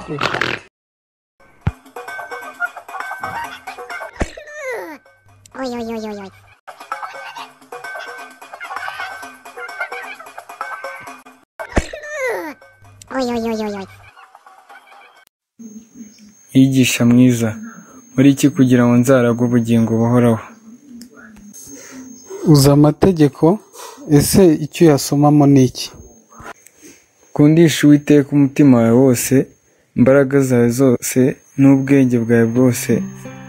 kwica. Oy oy oy oy oy. Oy oy oy oy oy. Yigisha mwiza, muri iki kugira ngo nzaragwe ubugingo buhoraho? Uzi amategeko, ese icyo yasomamo ni iki? Kundisha Uwiteka umutima wawe wose, imbaraga zawe zose n'ubwenge bwawe bwose,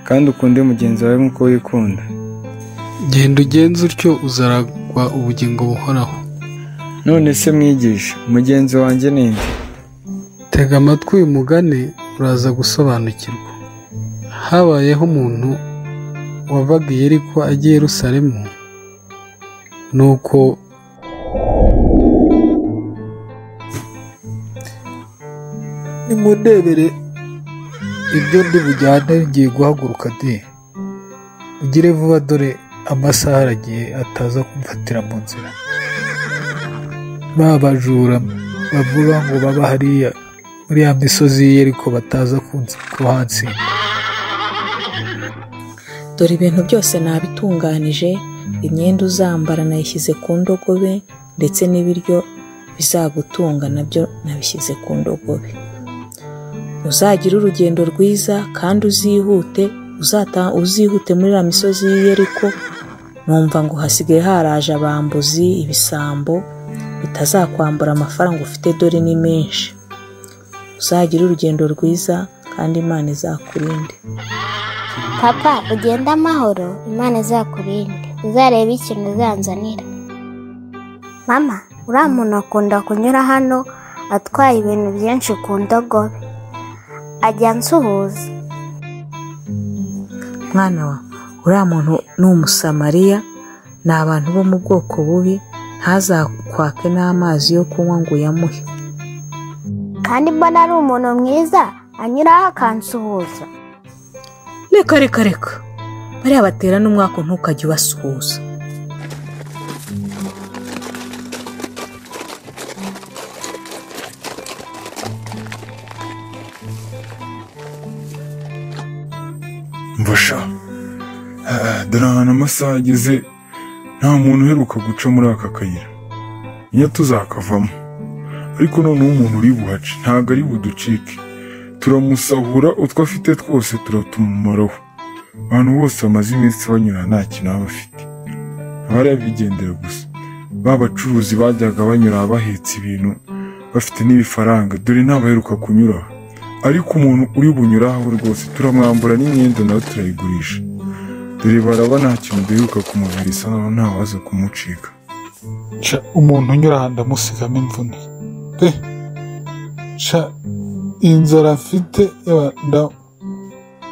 kandi ukunde mugenzi wawe nk'uko wikunda. Genda ugenze utyo uzaragwa ubugingo buhoraho. None se mwigisha, mugenzi wanjye ni nde? Tega amatwi uyu mugani uraza gusobanukirwa. Habayeho umuntu wavaga i Yeriko ajya i Yerusalemu, nuko nimundebere ibyo ndi bujyane ngiye guhaguruka de. Ugire vuba dore amasaha aragiye ataza kumfatira mu nzira. Ba bajura bavuga ngo baba hariya muri ya misozi y'i Yeriko bataza kuhatsinda. Dore ibintu byose nabitunganije, imyenda uzambara nayishyize ku ndogobe, ndetse n'ibiryo bizagutunga nabyo nabishyize ku ndogobe. Uzagira urugendo rwiza kandi uzihute muri la misozi y'i Yeriko. Numva ngo hasigaye haraje abambuzi, ibisambo, bitazakwambura amafaranga ufite, dore ni menshi. Uzagira urugendo rwiza kandi Imana izakurinde. Papa, ugenda amahoro, Imana izakurinde. Uzareba ikintu uzanzanira. Mama, uriya muntu akunda kunyura hano atwaye ibintu byinshi ku ndogobe. Ajya ansuhuza. Mwana wa, uriya muntu ni Umusamariya, ni abantu bo mu bwoko bubi, ntazakwake n'amazi yo kunywa ngo uyamuhe. Kandi mbona ari umuntu mwiza, anyuraho akansuhuza. Reka, bariya batera n'umwaka ntukajya ubasuhuza. Mvasha, dore ahantu amasaha ageze, nta muntu uheruka guca muri aka kayira. Iyo tuzakavamo, ariko noneho umuntu uri buhace ntabwo ari buducike. Turamusahura, utwo afite twose turatumumaraho. Abantu bose bamaze iminsi banyura nta kintu baba bafite, barabigendera gusa. Ba bacuruzi bajyaga banyura bahetse ibintu bafite n'ibifaranga, dore ntabaheruka kunyura. Ariko umuntu uri bunyuraho rwose turamwambura n'imyenda nawe turayigurisha. Dore baraba nta kintu duheruka kumubera, isa naho ntawaza kumucika. Umuntu unyura aha ndamusigamo imvune pe. Inzara mfite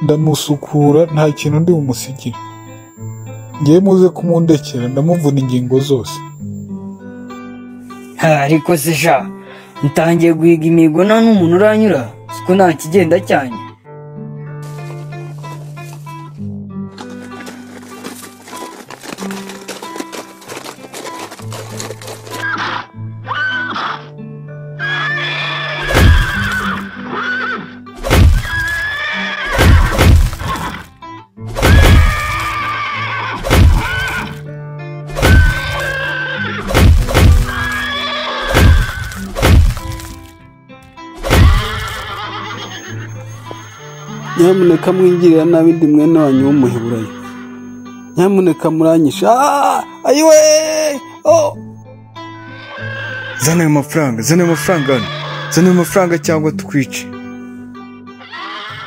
ndamusukura, nta kintu ndi bumusigire. Ngiye muze kumundekera, ndamuvuna ingingo zose. Ariko se sha, ntangiye guhiga imihigo nta n'umuntu uranyura, siko nta kigenda cyane. Nyamuneka mwingirira nabi ndi mwene wanyu w'umuheburayo. Nyamuneka muranyisha. Ayiwe! Zana ayo mafaranga cyangwa tukwice.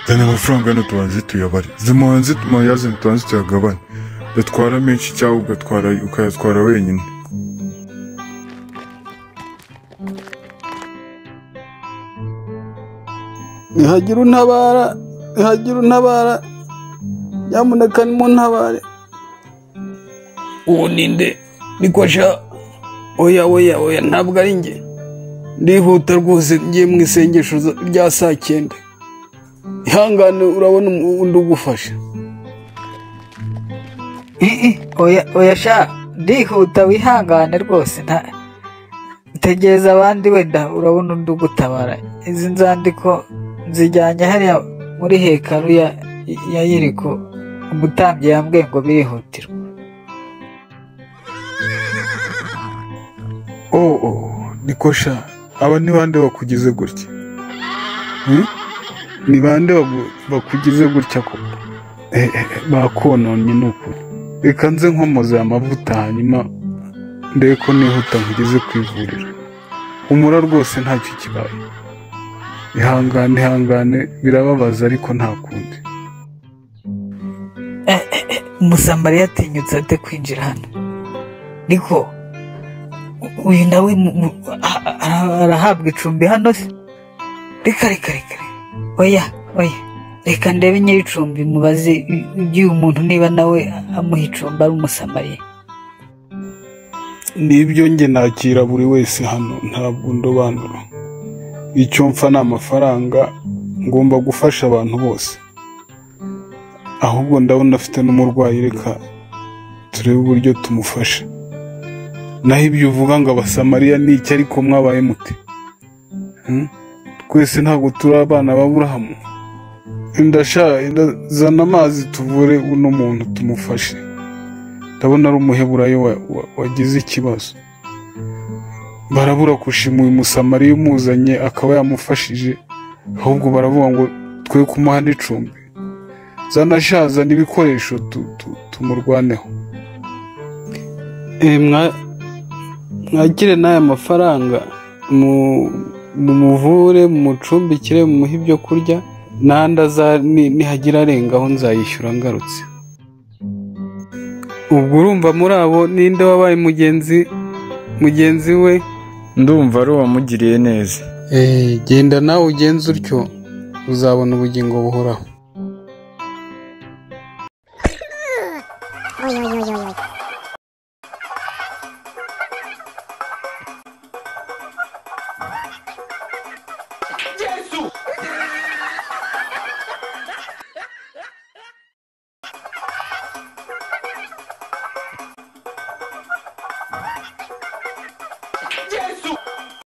Zana amafaranga hano tubanze tuyabare. Zimuhanze tumayazane tubanze tuyagabane. Datwara menshi cyangwa ukayatwara wenyine. Nihagira untabara. Nyamuneka nimuntabare. Uwo ninde? Niko sha. Oya ntabwo ari njye. Ndihuta rwose ngiye mu isengesho rya saa 9. Ihangane urabona undi ugufasha. Oya sha, ndihuta wihangane rwose, tegereza abandi wenda urabona undi ugutabara. Izi nzandiko nzijyanye hariya muri hekaru ya Yeriko, umutambyi yambwiye ngo birihutirwa. niko sha, aba ni bande bakugize gutya? Ni bande bakugize gutya koko? Bakononye ni ukuri. Reka nze nkomoze amavuta hanyuma ndebe ko nihuta nkugeze ku ivuriro. Umura rwose ntacyo kibaye. Ihangane birababaza ariko nta kundi. Umusamariya atinyutse ate kwinjira hano? Niko uyu nawe arahabwa icumbi hano se? Reka oya reka ndebe nyir'icumbi mubaze iby'uyu muntu niba nawe amuha icumbi ari umusamariya. Nibyo njye nakira buri wese hano, ntabwo ndobanura. Icyo mfa ni amafaranga, ngomba gufasha abantu bose. Ahubwo ndabona afite n'umurwayi, reka turebe uburyo tumufasha. Naho ibyo uvuga ngo abasamariya ni iki ariko mwabaye mute? Twese ntabwo turi abana b'Aburahamu. Zana amazi tuvure uno muntu tumufashe. Ndabona ari umuheburayo wagize ikibazo. Barabura kushima uyu musamariya umuzanye akaba yamufashije, ahubwo baravuga ngo twe kumuha n'icumbi. Zana ibikoresho tumurwaneho. Mwakire n'aya mafaranga mumuvure, mumucumbikire, mumuhe ibyo kurya, n'andi nihagira arengaho nzayishyura ngarutse. Ubwo urumva muri abo ninde wabaye mugenzi we? Ndumva ari uwamugiriye neza. Genda nawe ugenze utyo uzabona ubugingo buhoraho.